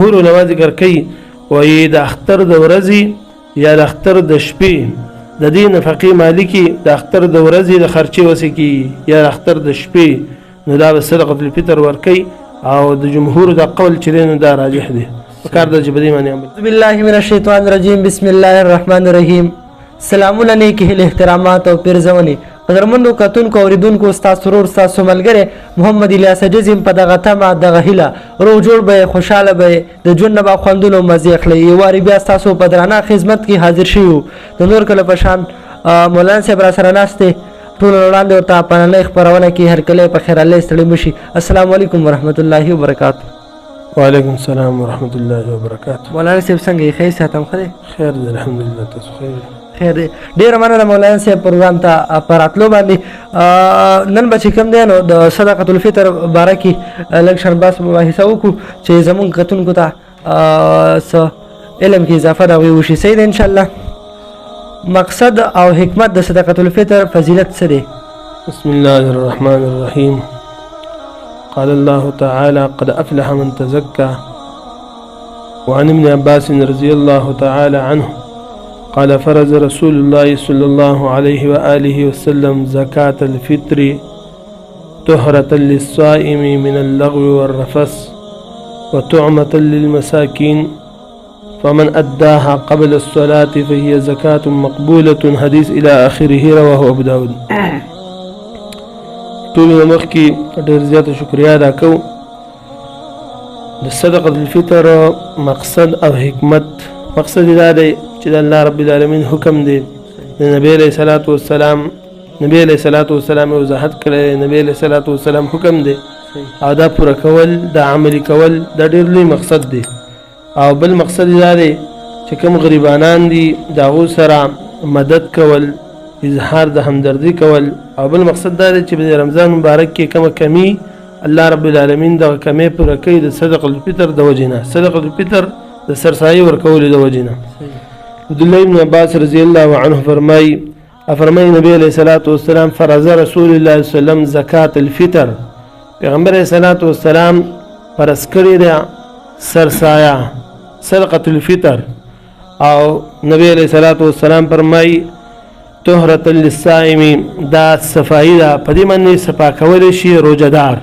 جمهور علما ذکر کوي وایي د اختر د ورځې یا د اختر د شپې د دې نفقې مالکي د اختر د ورځې د خرچې وسې کېږي یا د اختر د شپې نو دا به صدقة الفطر ورکوي او د جمهور د قول چې دی نو دا راجح دی پکار ده چې په دې باندې عمل. بسم الله من الشیطان الرجیم بسم الله الرحمن الرحیم. سلامونه نیکی هیلې احترامات او پیرزونې قدرمنو کتونکو اوریدونکو ستاسو ورور ستاسو ملګری محمد الیاس جزیم په دغه تمه دغه هیله روغ جوړ به خوشحاله به د ژوند نه به خوندونه مزې اخلئ. یو وارې بیا ستاسو په درانه خدمت کې حاضر شوي یو د نور کله په شان مولانا صاحب را سره ناست دی. ټولو وړاندې ورته په نننۍ خپرونه کې هرکلی په خیر الله ستړي مه شي. السلام علیکم ورحمت الله وبرکاتو. وعلیکم السلام ورحمت الله وبرکاتو. مولانا صاحب څنګه یې ښه صحت هم ښه دی؟ خیر دی الحمدلله. تاسو خیر؟ خیر دی. ډېره مننه مولانا صاحب پروګرام ته په راتلو باندې. نن به چې کوم دی نو د صدقة الفطر باره کې لږ شرباس مباحثه وکړو چې زمونږ کتونکو ته څه علم کې اضافه د هغوی وشي. صحیح دی انشاءالله. مقصد او حکمت د صدقة الفطر فضیلت څه دی؟ بسم الله الرحمن الرحیم. قال الله تعالى قد أفلح من تزكى. وعن ابن عباس رضي الله تعالى عنه قال فرض رسول الله صلى الله عليه وآله وسلم زكاة الفطر طهرة للصائم من اللغو والرفث وطعمة للمساكين فمن أداها قبل الصلاة فهي زكاة مقبولة. حديث إلى آخره رواه أبو داود. ټول مخکې ډېر زیاته شکریا ادا کوو د صدقة الفطر مقصد او حکمت. مقصد دا دی چې د الله رب العالمین حکم دی د نبی علیه الصلاة والسلام وضاحت کړی. نبی علیه الصلاة والسلام حکم دی او دا پوره کول دا عملي کول دا ډېر لوی مقصد دی. او بل مقصد دا دی چې کوم غریبانان دي د هغو سره مدد کول اظهار د همدردي کول. او بل مقصد دا دی چې په رمضان مبارک کې کومه کمی الله رب العالمین دغه کمی پوره کوي د صدقة الفطر د وجې نه. صدقة الفطر د سرسایي ورکولو د وجې نه. عبدالله بن عباس رضی الله عنه فرمایي نبی علیه الصلاة والسلام فرض رسول الله صلی الله علیه وسلم زکات الفطر. پیغمبر علیه الصلاة والسلام فرض کړې ده سرسایه صدقة الفطر. او نبی علیه الصلاة والسلام فرمایي طهرة للصائم دا صفایي ده په دې باندې صفا کولی شي روژهدار.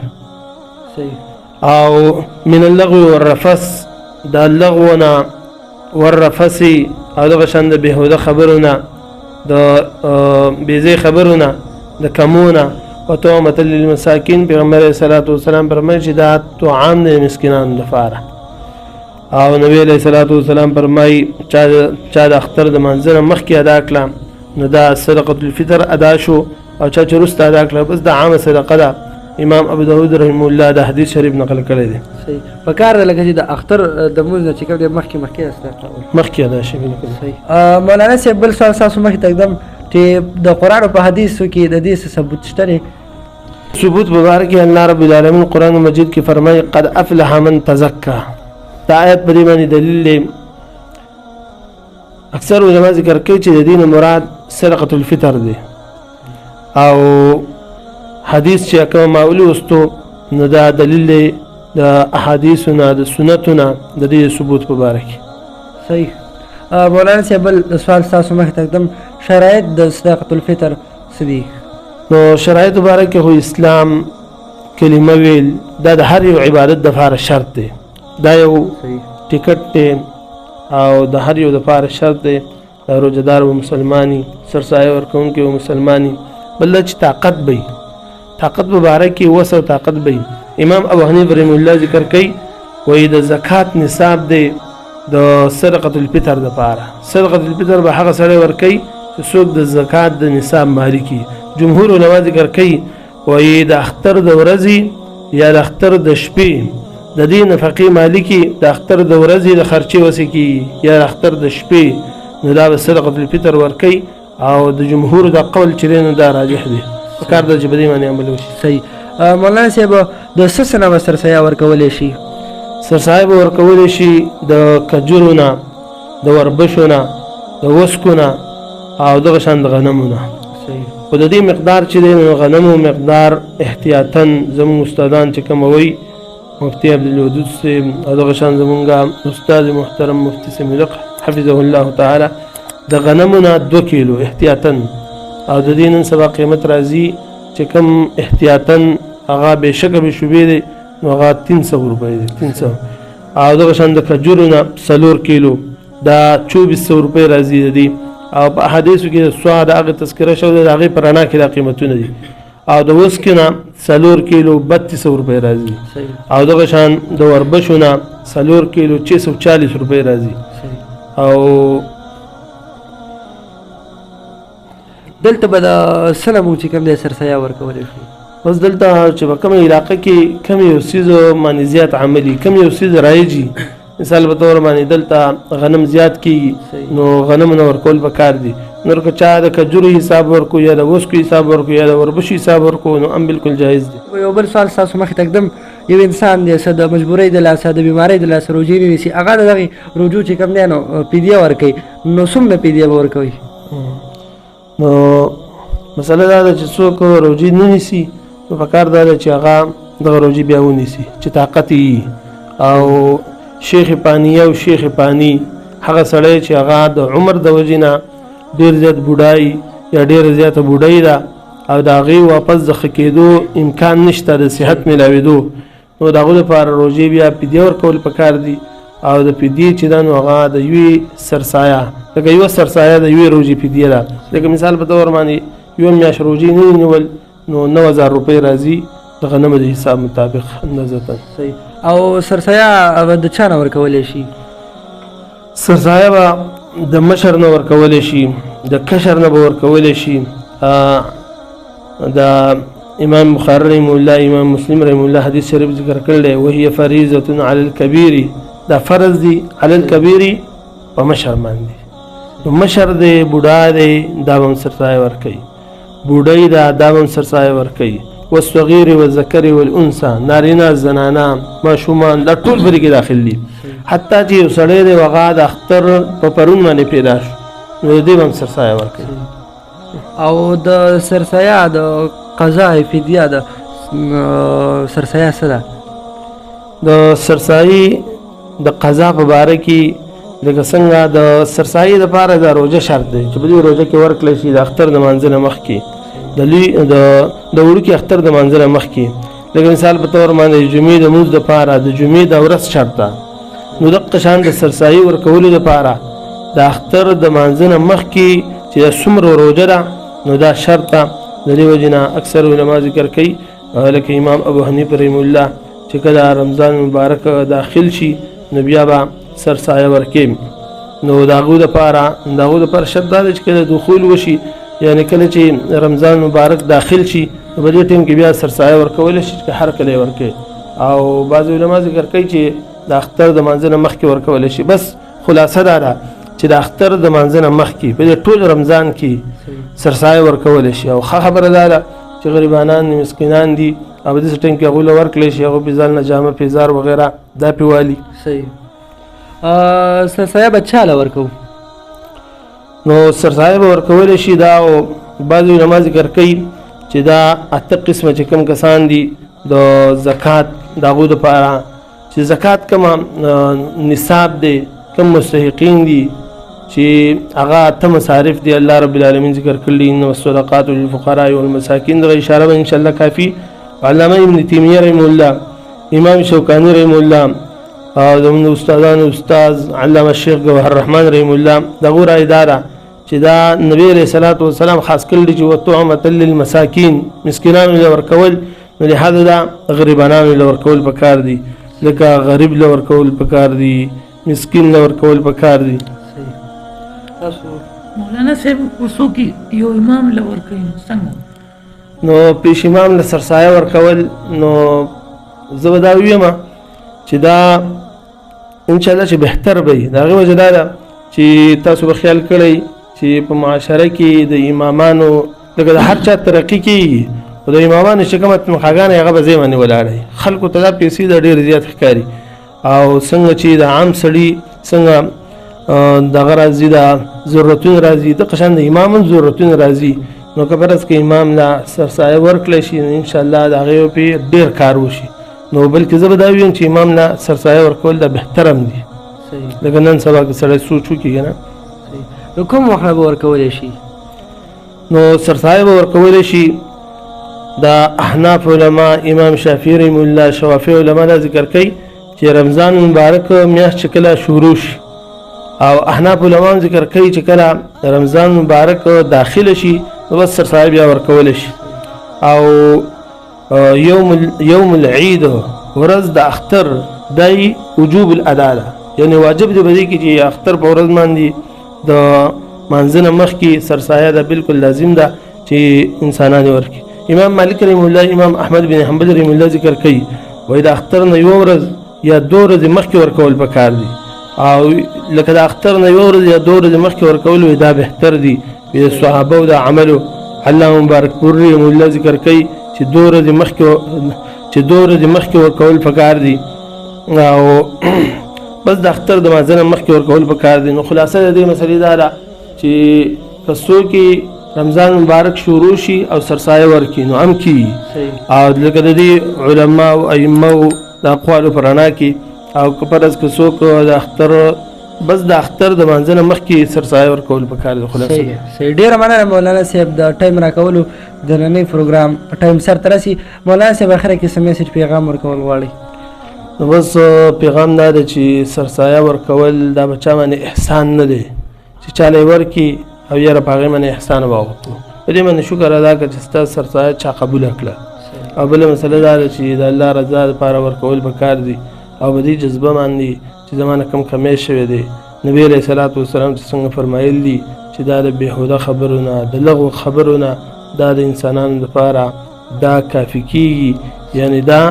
او من اللغو والرفث دا اللغو نه والرفث او دغه شان د بېهوده خبرونه د بېځای خبرونه د کمونه وطعمة للمساکین. پیغمبر علیه الصلاة والسلام فرمایي چې دا طعام د مسکینانو لپاره. او نبی علیه الصلاة والسلام فرمایي چا د اختر د منځه نه مخکې ادا کړه نو دا صدقة الفطر ادا شو. او چا چې وروسته ادا کړه بس دا عامه صدقه ده. امام ابو داود رحمه الله دا حدیث شریف نقل کړی دی. صحیح. په کار ده لکه چې د اختر د لمونځ نه چې کوم دی مخکې مخکې ادا شي. صحیح. مولانا صاحب بل سوال ستاسو مخې ته ږدم چې د قرآن په حدیثو کې د دې څه ثبوت شته دی؟ ثبوت په باره کې الله رب العالمین قرآن مجید کې فرمایي قد افلح من تزکا. دا آیت په دې باندې دلیل دی. اکثر علما ذکر کوي چې د دې نه مراد صدقة الفطر دی. او حدیث چې کوم ما ولوستو نو دا دلیل دی د احادیثونه د سنتونه د دې ثبوت په باره کې. صحیح. مولانا صاحب بل سوال ستاسو مخې ته ږدم شرایط د صدقة الفطر څه دي؟ نو شرایط په باره کې خو اسلام کلمه ویل دا د هر یو عبادت دپاره شرط دی. دا یو ټیکټ دی او د هر یو دپاره شرط دی. د روژهدار و مسلمانی سرسایه ورکوونکي و مسلمانی. بل چې طاقت به طاقت په باره کې وس او طاقت به. امام ابو حنیفه رحمه الله ذکر کوي وایي د زکات نصاب دی د صدقة الفطر دپاره. صدقة الفطر به هغه سړی ورکوي چې څوک د زکات د نصاب مالکي. جمهور علما ذکر کوي وایي د اختر د ورځې یا د اختر د شپې د دې نفقې مالکي د اختر د ورځې د خرچې وسې کېږي یا د اختر د شپې نو دا به صدقة الفطر ورکوي. او د جمهور د قول چې دی نو دا راجح دی. پکار ده چې په دې باندې عمل وشي. صحیح. مولانا صاحب د څه نه به سرسایه ورکولی شي؟ سرسایه به ورکولی شي د کجورو نه د وربشو نه د وسکو نه او دغه شان د غنمو نه. صحیح. خو د دې مقدار چې دی نو غنمو مقدار احتیاطاً زموږ استادان چې کوم وایي مفتي عبدالودود صاحب او دغه شان زمونږ استاد محترم مفتي سمیع حفظه الله تعالی د غنمونه 2 کیلو احتیاطاً او د دې نن سبا قیمت راځي چې کوم احتیاطاً هغه بېشکه بې شوبې دی نو هغه 300 روپۍ دی 300 او دغه شان د کجورو نه 4 کیلو دا 2400 روپۍ راځي د دې او په احادیثو کې د سواد هغه تذکره شوې ده د هغې په رڼا کې دا قیمتونه دي او د وسکې نه 4 کیلو 3200 روپۍ راځي او دغه شان د وربشو نه 4 کیلو 640 روپۍ راځي او دلته به د سلمو چې کوم دی سرسایه ورکولی شي بس دلته چې په کومه علاقه کې کوم یو څیز باندې زیات عملي کوم یو څیز رایجي مثال په تور باندې دلته غنم زیات کیږي نو غنم نه ورکول پکار دي نور که چا د کجورو حساب ورکو یا د وسکو حساب ورکو یا د وربشو حساب ورکو نو هم بالکل جایز دي یو بل سوال ستاسو مخې ته اقدم یو انسان دی څه د مجبورۍ د لاسه د بیمارۍ د لاسه روجې نه نیسي هغه د دغې روجو چې کوم دی نو فدیه ورکوي نو څومره فدیه به ورکوي نو مسله دا ده چې څوک روجې نه نیسي نو پکار دا ده چې هغه دغه روجې بیا ونیسي چې طاقت یې او شیخ پانی او شیخ پانی هغه سړی چې هغه د عمر د وجې نه ډېر زیات بوډای یا ډېره زیاته بوډۍ ده او د هغې واپس د ښه کېدو امکان نشته د صحت میلاوېدو نو د هغو لپاره روژې بیا فدیه ورکول پکار دي او د فدیې چې ده نو هغه د یوې سرسایه لکه یوه سرسایه د یوې روژې فدیه ده لکه مثال په طور باندې یوه میاشت روژې نه نیول نو 9000 روپۍ راځي د غنمو د حساب مطابق اندازتاً او سرسایه به د چا نه ورکولی شي سرسایه به د مشر نه ورکولی شي د کشر نه به ورکولی شي د امام بخاري رحمه الله امام مسلم رحمه الله حدیث شریف ذکر کړی دی وهي فریضة علی الکبیر دا فرض دی علی الکبیر په مشر باندې نو مشر دی بوډا دی دا به هم سرسایه ورکوي بوډۍ ده دا به هم سرسایه ورکوي والصغیر والذکر والانثى نارینه زنانه ماشومان دا ټول پرې کې داخل دي حتی چې یو سړی دی هغه د اختر په پرون باندې پیدا شو نو د دې به هم سرسایه ورکوي او د سرسایه د قضا فدیه د سرسایه څه ده د سرسایې د قضا په باره کې لکه څنګه د سرسایې دپاره د روژه شرط دی چې په دې روژه کې ورکړلی شي د اختر د مانځه نه مخکې د وړوکي اختر د مانځه نه مخکې لکه مثال په طور باندې د جمعې د لمونځ دپاره د جمعې د ورځ شرط ده نو دقه شان د سرسایې ورکولو دپاره د اختر د مانځه نه مخکې چې د څومره روژه ده نو دا شرط ده د دې وجې نه اکثر علما ذکر کوي لکه امام ابو حنیفه رحمه الله چې کله رمضان مبارک داخل شي نو بیا به سرسایه ورکوي نو د هغو دپاره شرط دا ده چې کله دخول وشي یعنی کله چې رمضان مبارک داخل شي نو په دې ټیم کې بیا سرسایه ورکولی شي چې هر کله یې ورکوي او بعض علما ذکر کوي چې د اختر د مانځه نه مخکې ورکولی شي بس خلاصه دا ده چې د اختر د مانځه نه مخکې په دې ټول رمضان کې سرسایه ورکولی شي او ښه خبره دا ده چې غریبانان دي مسکینان دي او په داسې ټیم کې هغوی له ورکړلی شي هغوی پې ځان نه جامه پیزار وغیره دا پې والي صحیح سرسایه به چا له ورکوو نو سرسایه به ورکولی شي دا او بعضې علما ذکر کوي چې دا 8 قسمه چې کوم کسان دي د زکات د هغو دپاره چې زکات کومه نصاب دی کوم مستحقین دي چې هغه 8 مصارف دی الله رب العالمین ذکر کړي انما الصدقات للفقراء والمساکین دغه اشاره به انشاءالله کافي علامه ابن تیمیه رحمه الله امام شوکانی رحمه الله او زموږ استادانو استاد علامه شیخ گوهر الرحمن رحمه الله دغه رای داره چې دا نبی علیہ الصلوۃ والسلام خاص کړل چې وطعمة للمساکین مسکینانو له ورکول نو لهدا دا غریبانو له ورکول پکار دي لکه غریب له ورکول پکار دي مسکین له ورکول پکار دي مولانا صاحب اوسو کې یو امام له ورکوي څنګه نو پیش امام له سرسایه ورکول نو زه به دا ویم چې دا انشاءالله چې بهتر به د هغې وجه دا ده چې تاسو به خیال کړئ چې په معاشره کې د امامانو لکه د هر چا ترقي کېږي خو د امامانو چې کومه تنخواګانې هغه به ځای باندې ولاړی خلکو ته دا پیسې د ډېر زیات ښکاري او څنګه چې د عام سړي څنګه دغه راځي د ضرورتونه راځي دغه شان د امام هم ضرورتونه راځي نو که فرض کې امام له سرسایه ورکړلی شي انشاءالله د هغې پې ډېر کار وشي نو بلکې زه به دا ویم چې امام له سرسایه ورکول دا بهتر هم دي صحیح لکه نن سبا که سړی سوچ وکړي که نه صحیح. نو کوم وخت به ورکولی شي؟ نو سرسایه به ورکولی شي دا احناف علما امام شافعي رحمه الله شوافي علما دا ذکر کوي چې رمضان مبارک میاشت چې کله شروع شي او احناف علما هم ذکر کوي چې کله رمضان مبارک داخله شي نو بس سرسایه بیا ورکولی شي او یوم العید ورځ د اختر دای وجوب الادا ده یعنی واجب دی بدی کې چې اختر په ورځ باندې د منځنه مخکې سرسایه ده بالکل لازم ده چې انسانان ورکي امام مالک رحمه الله امام احمد بن حنبل رحمه الله ذکر کوي وای د اختر نه یو ورځ یا دو ورځې مخکې ورکول پکار دي او لکه د اختر نه یو ورځ یا دو ورځې مخکې ورکول دا بهتر دي د صحابه او د عملو علامه مبارک پوری رحمه الله ذکر کوي چې دو ورځې مخکې ورکول پکار دي او بس د اختر د مازنه مخکې ورکول پکار دي نو خلاصه د دې مسلې دا ده چې کسو کې رمضان مبارک شروع شي او سرسایه ورکي نو هم کی او لکه د دې علما او ائمه د اقوالو پرانا کې او کپرز کسو کو د اختر بس د اختر د منځنه مخکې سرسایه ورکول پکار دي خلاصه صحیح. ډیر مننه مولانا صاحب د ټایم راکولو د نننۍ پروګرام ټایم سر ترسي. مولانا صاحب اخر کې څه میسج پیغام ورکول غواړي؟ نو بس پیغام دا دی چې سرسایه ورکول دا بچا باندې احسان نه دی چې چاله ورکی او یاره په هغې باندې احسان وکړو په دې باندې شکر ادا کړه چې ستا سرسایه چا قبوله کړه او بله مسله دا ده چې د الله رضا دپاره ورکول پکار دي او په دې جذبه باندې چې زمانه کم کمی شوی دی نبی علیه صلات وسلام چې څنګه فرمایل دي چې دا د بېهوده خبرو نه د لغو خبرو نه دا د انسانانو دپاره دا کافي کېږي یعنی دا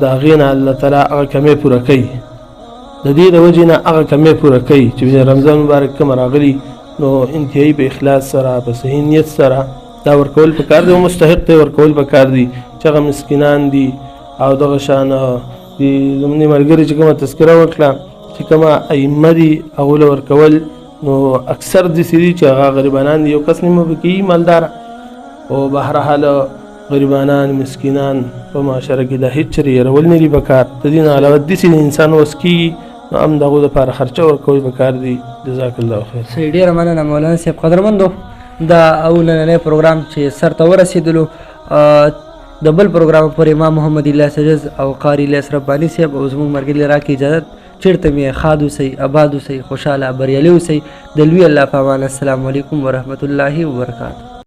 د هغې نه الله تعالی هغه کمی پوره کوي د دې د وجې نه هغه کمی پوره کوي چې رمضان مبارک کوم راغلي نو انتهایی په اخلاص سره په صحیح نیت سره دا ورکول پکار دی او مستحق دی ورکول پکار دي چې هغه مسکینان دي او دغه شان دي زمونږ ملګري چې کومه تذکره وکړه چې کومه ائمه دي هغو له ورکول نو اکثر داسې دي چې هغه غریبانان دي یو کس نیمه پکې مالداره او بهرحال غریبانان مسکینان په معاشره کې دا هېڅ چېرې هېرول نه دي پکار د دې نه علاوه داسې د انسان وس کېږي نو هم د هغو دپاره خرچه ورکول پکار دي جزاک الله خیر. صحیح ډېره مننه مولانا صاحب. قدرمندو دا او نننی پروګرام چې سر ته ورسېدلو د بل پروګرام پر امام محمد الیاس عجز او قاری الیاس رباني صاحب او زموږ ملګري راکړي اجازت چېرته مې ښاد اوسئ اباد اوسئ خوشحاله بریالي اوسئ د لوی الله په امان. السلام علیکم ورحمت الله وبرکاتو.